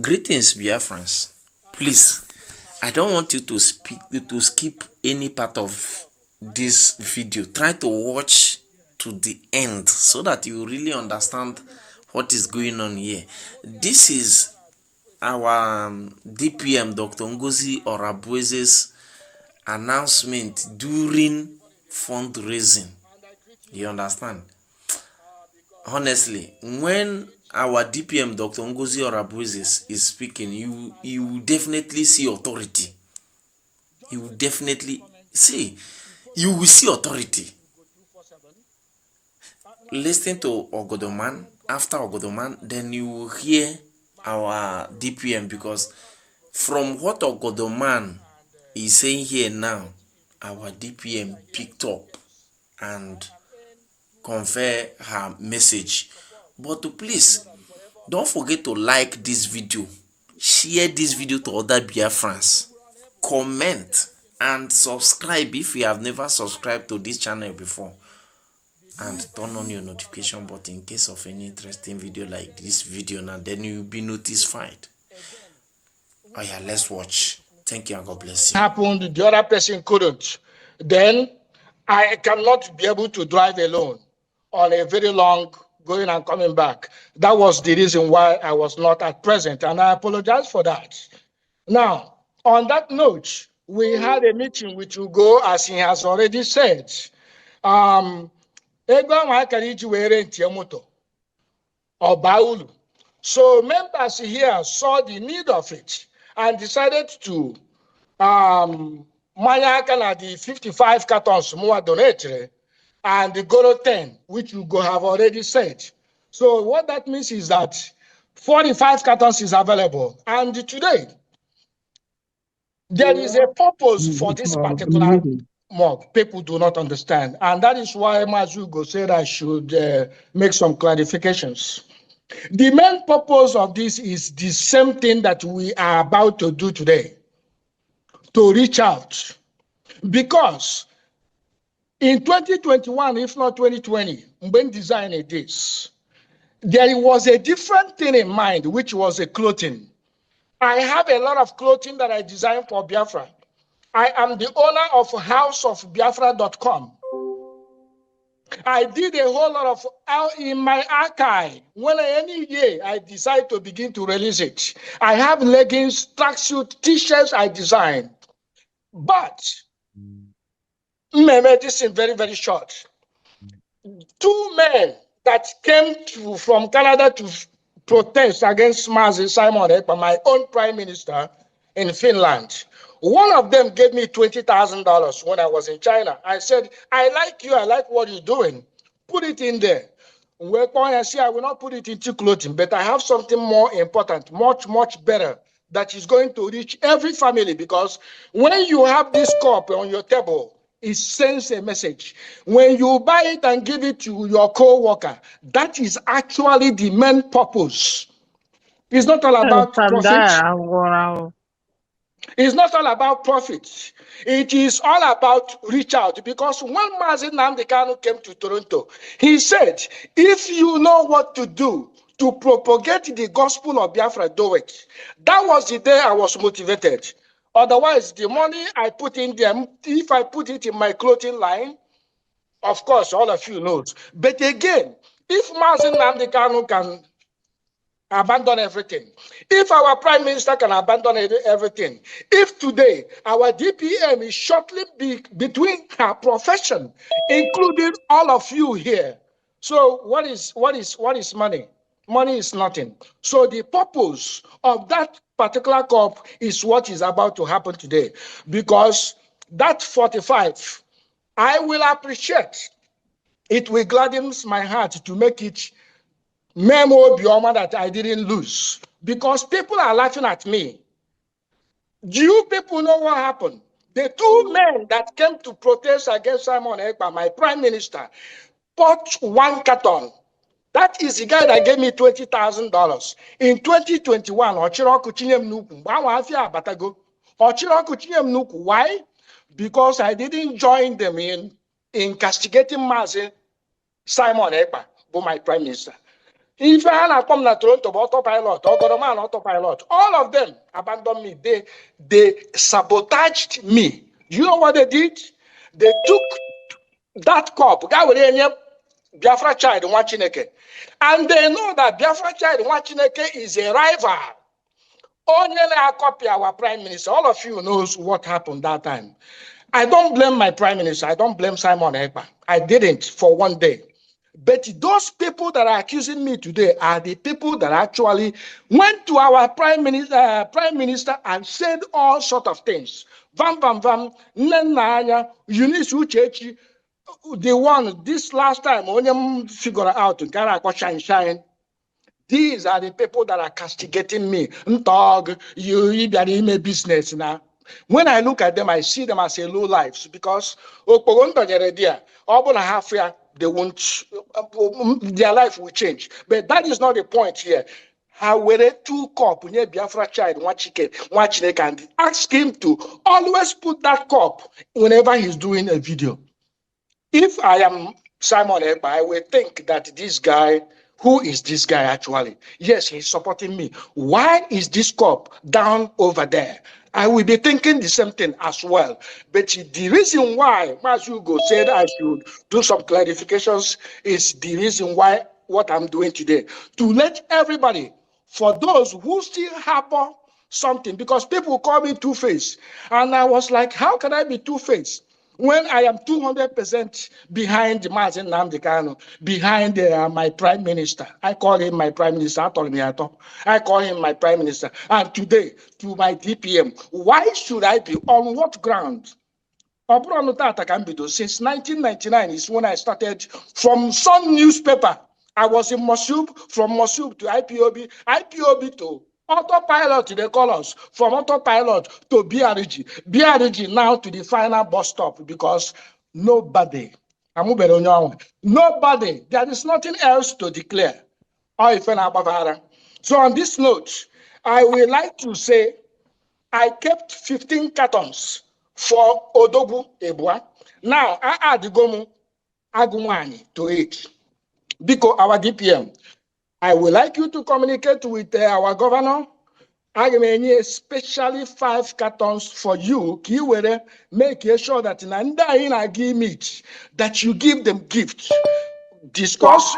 Greetings, Biafrans. Please, I don't want you to skip any part of this video. Try to watch to the end so that you really understand what is going on here. This is our DPM, Dr. Ngozi Orabueze's announcement during fundraising. You understand? Honestly, when our DPM, Dr. Ngozi Orabueze, is speaking, you will definitely see authority. You will definitely see. You will see authority. Listen to Ogodoman. After Ogodoman, then you will hear our DPM, because from what Ogodoman is saying here now, our DPM picked up and convey her message. But please, don't forget to like this video, share this video to other Biafrans, comment and subscribe if you have never subscribed to this channel before, and turn on your notification button in case of any interesting video like this video now, then you'll be notified. Oh yeah, let's watch. Thank you and God bless you. Happened, the other person couldn't. Then I cannot be able to drive alone on a very long going and coming back. That was the reason why I was not at present, and I apologize for that. Now, on that note, we had a meeting with Ugo, as he has already said. So members here saw the need of it and decided to Maya the 55 cartons more donated and the Goro 10, which you go have already said. So what that means is that 45 cartons is available. And today, there is a purpose for this particular mug. People do not understand. And that is why Mazugo said I should make some clarifications. The main purpose of this is the same thing that we are about to do today, to reach out. Because in 2021, if not 2020, when designing this, there was a different thing in mind, which was a clothing. I have a lot of clothing that I designed for Biafra. I am the owner of houseofbiafra.com. I did a whole lot of in my archive. When any year I decide to begin to release it, I have leggings, tracksuit, t-shirts I design. But this is very, very short. Two men that came from Canada to protest against Mazi Simon Ekpa, my own prime minister in Finland. One of them gave me $20,000 when I was in China. I said, I like you, I like what you're doing. Put it in there. I say, I will not put it into clothing, but I have something more important, much, much better, that is going to reach every family, because when you have this cup on your table, it sends a message. When you buy it and give it to your co-worker, that is actually the main purpose. It's not all about profit. It's not all about profit. It is all about reach out. Because when Mazi Nnamdi Kanu came to Toronto, he said, if you know what to do to propagate the gospel of Biafra, do it. That was the day I was motivated. Otherwise, the money I put in there, if I put it in my clothing line, of course, all of you know. But again, if Mazi Nnamdi Kanu can abandon everything, if our prime minister can abandon everything, if today our DPM is shortly between her profession, including all of you here, so what is money? Money is nothing. So the purpose of that particular cup is what is about to happen today, because that 45, I will appreciate. It will gladden my heart to make it memo Bioma that I didn't lose, because people are laughing at me. Do you people know what happened? The two men that came to protest against Simon Ekpa, my prime minister, bought one carton. That is the guy that gave me $20,000 in 2021. Why? Because I didn't join them in castigating Mazi Simon Ekpa, my prime minister. If I had come to Toronto autopilot, or Godoman autopilot, all of them abandoned me. They sabotaged me. You know what they did? They took that cup, Biafra child Chineke, and they know that Biafra child Chineke is a rival. Only a copy our prime minister. All of you knows what happened that time. I don't blame my prime minister. I don't blame Simon Ekpa. I didn't for one day. But those people that are accusing me today are the people that actually went to our prime minister and said all sort of things. Vam vam vam, Nenanya, Eunice Uchechi, the one this last time, when figure out shine shine. These are the people that are castigating me. Dog, you are in a business now. When I look at them, I see them as a low lives because they won't, their life will change. But that is not the point here. How were two cup near Biafra child, one chicken, and ask him to always put that cup whenever he's doing a video. If I am Simon Ekpa, I will think that this guy, who is this guy actually? Yes, he's supporting me. Why is this cup down over there? I will be thinking the same thing as well. But the reason why Mas Hugo said I should do some clarifications is the reason why what I'm doing today. To let everybody, for those who still harbor something, because people call me two-faced. And I was like, how can I be two-faced? When I am 200% behind Mazen Nnamdi Kanu, behind my prime minister, I call him my prime minister. I call him my prime minister. And today, to my DPM, why should I be on what ground? Since 1999 is when I started from some newspaper. I was in Mosul, from Mosul to IPOB to autopilot, they call us, from autopilot to BRG now to the final bus stop because nobody, there is nothing else to declare. So on this note, I would like to say I kept 15 cartons for Odogwu Ebua. Now, I add Gomu Agumani to it. Because our DPM, I would like you to communicate with our governor. I mean, especially 5 cartons for you. Make sure that in give meat, that you give them gifts. Discuss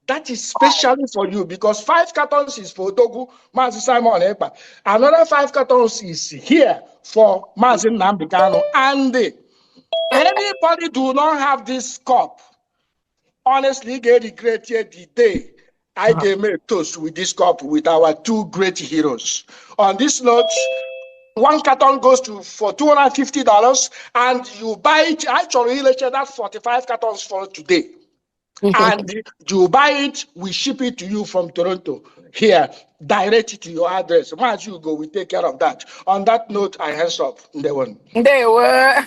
that is specially for you because 5 cartons is for Togu, Mazi Simon Ekpa. Another 5 cartons is here for Mazi Nnamdi Kanu. And anybody do not have this cup, honestly, get regretted the day I can make toast with this cup with our 2 great heroes. On this note, 1 carton goes for $250, and you buy it. Actually, that's 45 cartons for today. And you buy it, we ship it to you from Toronto. Here, direct it to your address. As you go, we take care of that. On that note, I hands up. They were. They were.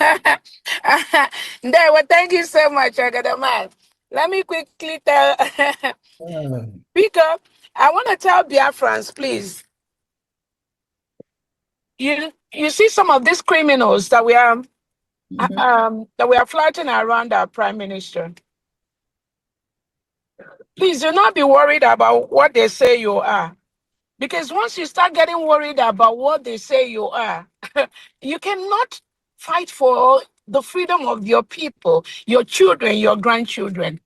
Thank you so much, man. Let me quickly tell. Because I want to tell Biafrans, please. You see some of these criminals that we are flirting around our prime minister. Please do not be worried about what they say you are. Because once you start getting worried about what they say you are, you cannot fight for the freedom of your people, your children, your grandchildren.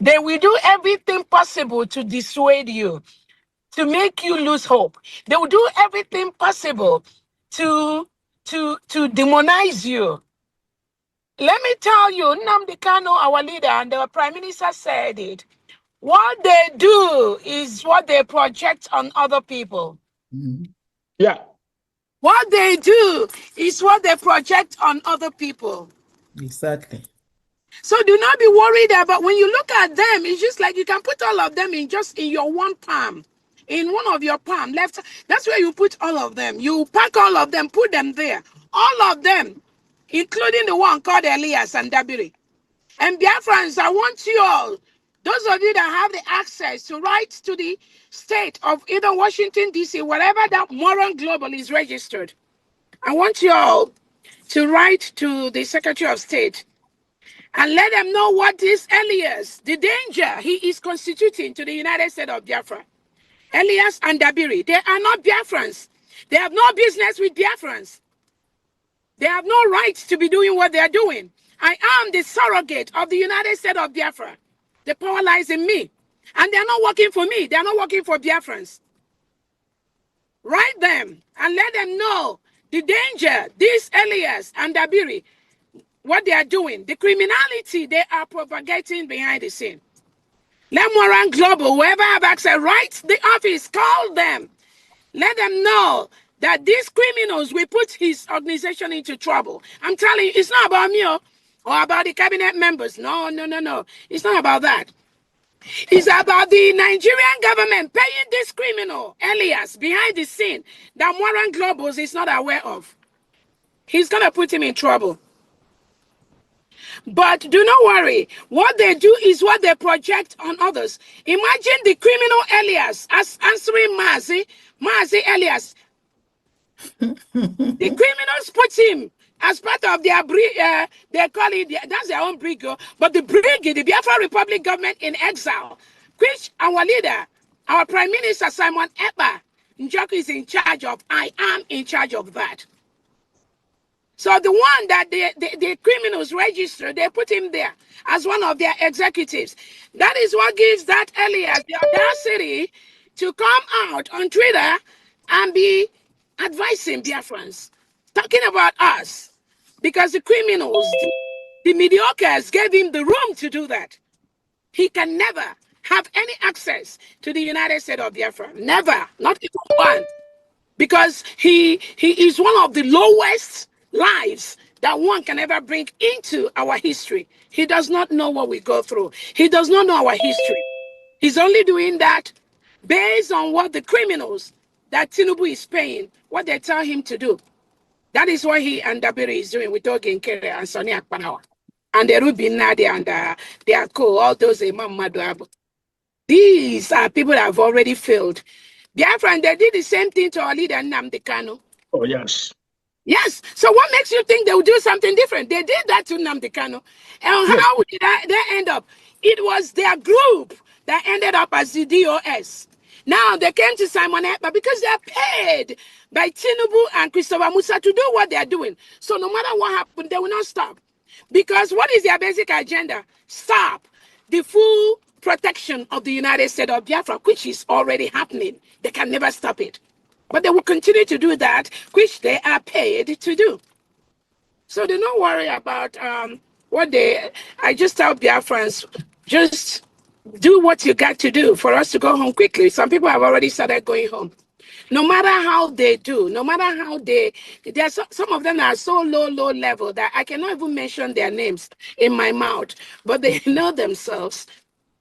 They will do everything possible to dissuade you, to make you lose hope. They will do everything possible to demonize you. Let me tell you, Nnamdi Kanu, our leader, and the prime minister said it. What they do is what they project on other people. Yeah. What they do is what they project on other people. Exactly. So do not be worried about when you look at them. It's just like you can put all of them in your one palm, in one of your palm left. That's where you put all of them. You pack all of them, put them there. All of them, including the one called Elias and Dabiri. And Biafrans, I want you all, those of you that have the access to write to the state of either Washington, D.C., wherever that Moron Global is registered, I want you all to write to the Secretary of State and let them know what is Elias, the danger he is constituting to the United States of Biafra. Elias and Dabiri, they are not Biafrans. They have no business with Biafrans. They have no right to be doing what they are doing. I am the surrogate of the United States of Biafra. The power lies in me. And they're not working for me. They're not working for Biafrans. Write them and let them know the danger, this Elias and Dabiri, what they are doing, the criminality they are propagating behind the scene. Let Moran Global, whoever have access, write the office, call them. Let them know that these criminals will put his organization into trouble. I'm telling you, it's not about me or about the cabinet members. No. It's not about that. It's about the Nigerian government paying this criminal, Elias, behind the scene that Moran Globals is not aware of. He's going to put him in trouble. But do not worry. What they do is what they project on others. Imagine the criminal Elias as answering Mazi Elias. The criminals put him as part of their they call it, that's their own brig, but the brig, the Biafra Republic government in exile, which our leader, our Prime Minister Simon Ekpa Njoku is in charge of. I am in charge of that. So the one that the criminals registered, they put him there as one of their executives. That is what gives that Elias the audacity to come out on Twitter and be advising Biafrans, talking about us. Because the criminals, the mediocres, gave him the room to do that. He can never have any access to the United States of Biafra. Never. Not even one. Because he is one of the lowest lives that one can ever bring into our history. He does not know what we go through. He does not know our history. He's only doing that based on what the criminals that Tinubu is paying, what they tell him to do. That is what he and Dabiri is doing with Ogi Nkere and Sonny Akpanawa. And the Rubin Nadia and they are cool, all those Imam Maduabu. These are people that have already failed. Biafra, and they did the same thing to our leader, Nnamdi Kanu. Oh, yes. Yes. So what makes you think they will do something different? They did that to Nnamdi Kanu. And how did they end up? It was their group that ended up as the DOS. Now they came to Simon Ekpa because they are paid by Tinubu and Christopher Musa to do what they are doing. So no matter what happened, they will not stop. Because what is their basic agenda? Stop the full protection of the United States of Biafra, which is already happening. They can never stop it. But they will continue to do that, which they are paid to do. So do not worry about I just tell Biafrans, just do what you got to do for us to go home quickly. Some people have already started going home. No matter how they do, no matter how there's some of them are so low level that I cannot even mention their names in my mouth, but they know themselves.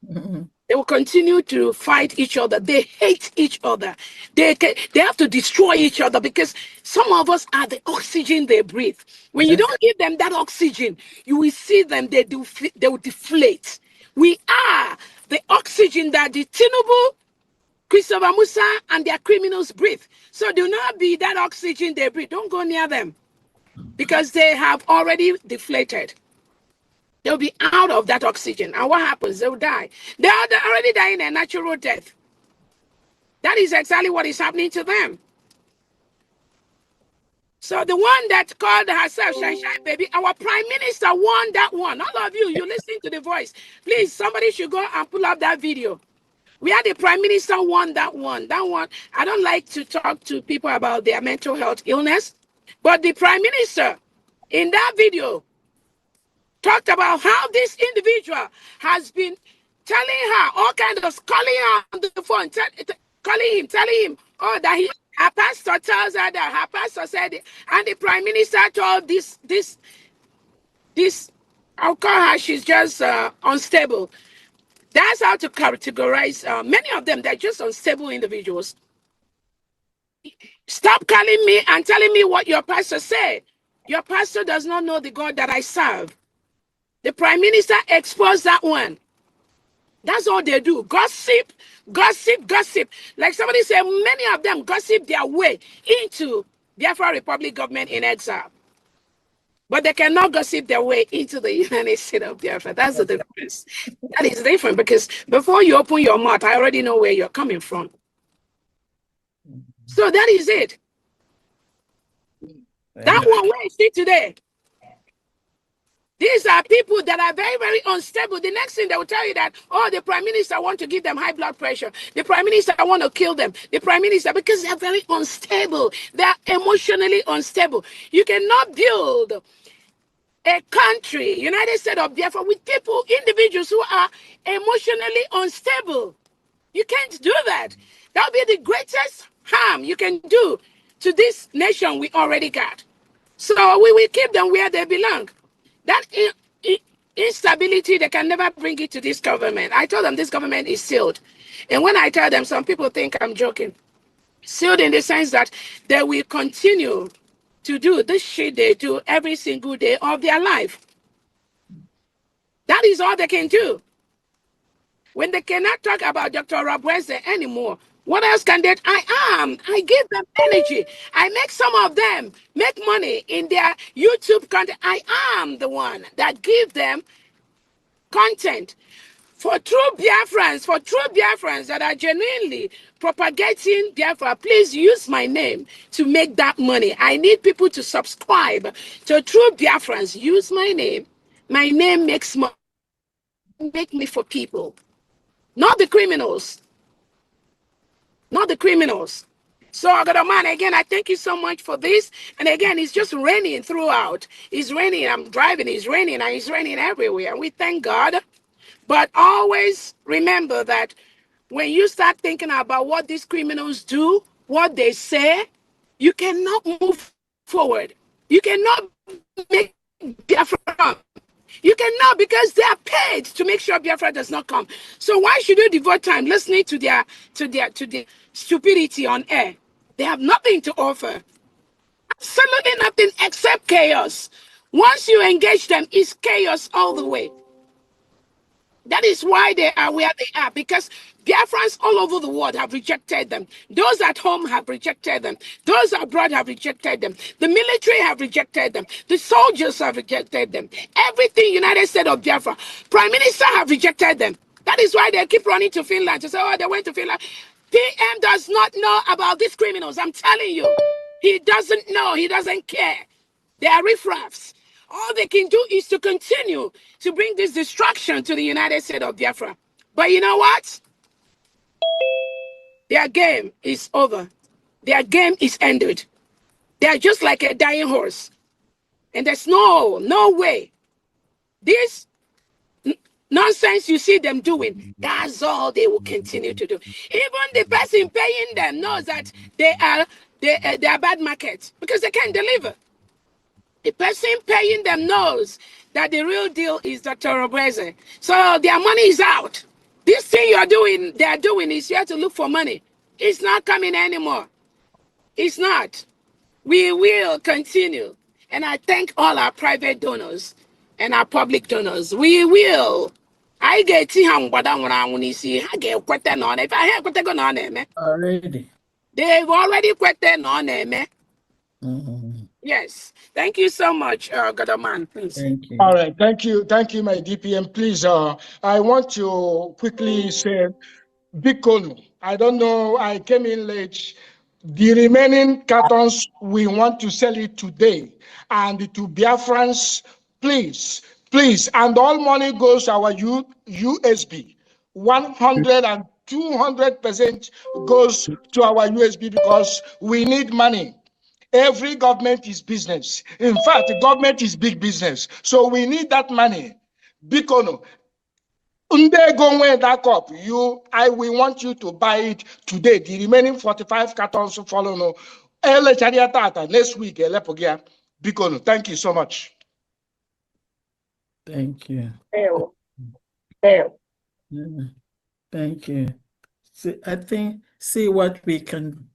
They will continue to fight each other. They hate each other. They have to destroy each other because some of us are the oxygen they breathe. When you don't give them that oxygen, you will see them, they will deflate. We are the oxygen that the Tinubu, Christopher Musa, and their criminals breathe. So do not be that oxygen they breathe. Don't go near them because they have already deflated. They'll be out of that oxygen. And what happens? They'll die. They are already dying a natural death. That is exactly what is happening to them. So the one that called herself Shine Baby, our prime minister won that one. All of you listening to the voice. Please, somebody should go and pull up that video. We had the prime minister won that one. That one, I don't like to talk to people about their mental health illness, but the prime minister in that video talked about how this individual has been telling her all kinds of, calling her on the phone, telling him, oh, that her pastor tells her that her pastor said it, and the prime minister told this, I'll call her, she's just unstable. That's how to categorize many of them. They're just unstable individuals. Stop calling me and telling me what your pastor said. Your pastor does not know the God that I serve. The prime minister exposed that one. That's all they do. Gossip. Like somebody said, many of them gossip their way into Biafra Republic government in exile. but they cannot gossip their way into the United States of Biafra. That's the difference. That is different because before you open your mouth, I already know where you're coming from. So that is it. That one where is it today? These are people that are very, very unstable. The next thing they will tell you that, oh, the prime minister want to give them high blood pressure. The prime minister want to kill them. The prime minister, because they're very unstable. They're emotionally unstable. You cannot build a country, United States of Biafra, with people, individuals who are emotionally unstable. You can't do that. That would be the greatest harm you can do to this nation we already got. So we will keep them where they belong. That instability, they can never bring it to this government. I told them this government is sealed. And when I tell them, some people think I'm joking. Sealed in the sense that they will continue to do this shit they do every single day of their life. That is all they can do. When they cannot talk about Dr. Orabueze anymore, what else can they? I give them energy. I make some of them make money in their YouTube content. I am the one that give them content. For true Biafrans that are genuinely propagating Biafra, please use my name to make that money. I need people to subscribe to true Biafrans. Use my name. My name makes money. Make me for people, not the criminals. Not the criminals. So, man, again, I thank you so much for this. And again, it's just raining throughout. It's raining. I'm driving. It's raining. And it's raining everywhere. And we thank God. But always remember that when you start thinking about what these criminals do, what they say, you cannot move forward. You cannot make Biafra. You cannot, because they are paid to make sure Biafra does not come. So why should you devote time listening to their stupidity on air? They have nothing to offer. Absolutely nothing except chaos. Once you engage them, it's chaos all the way. That is why they are where they are, because Biafrans all over the world have rejected them. Those at home have rejected them. Those abroad have rejected them. The military have rejected them. The soldiers have rejected them. Everything United States of Biafra, Prime Minister have rejected them. That is why they keep running to Finland to say, oh, they went to Finland. PM does not know about these criminals. I'm telling you. He doesn't know. He doesn't care. They are riffraffs. All they can do is to continue to bring this destruction to the United States of Biafra. But you know what? Their game is over. Their game is ended. They are just like a dying horse. And there's no way. This nonsense you see them doing, that's all they will continue to do. Even the person paying them knows that they are bad markets because they can't deliver. The person paying them knows that the real deal is Dr. Orabueze. So their money is out. This thing they're doing is you have to look for money. It's not coming anymore. It's not. We will continue. And I thank all our private donors and our public donors. We will. I get I get question on if I have question on it. Already. They've already question on it. Yes. Thank you so much, Godaman. Please. Thank you. All right. Thank you. Thank you, my DPM. Please, I want to quickly say, Bikonu, I don't know, I came in late. The remaining cartons, we want to sell it today. And to Biafrans, please, please. And all money goes to our USB. 100 and 200% goes to our USB because we need money. Every government is business. In fact, the government is big business. So we need that money. Bikono, Unde go win that cup. We want you to buy it today. The remaining 45 cartons follow no. Next week, Bikono. Thank you so much. Thank you. Thank you. See what we can.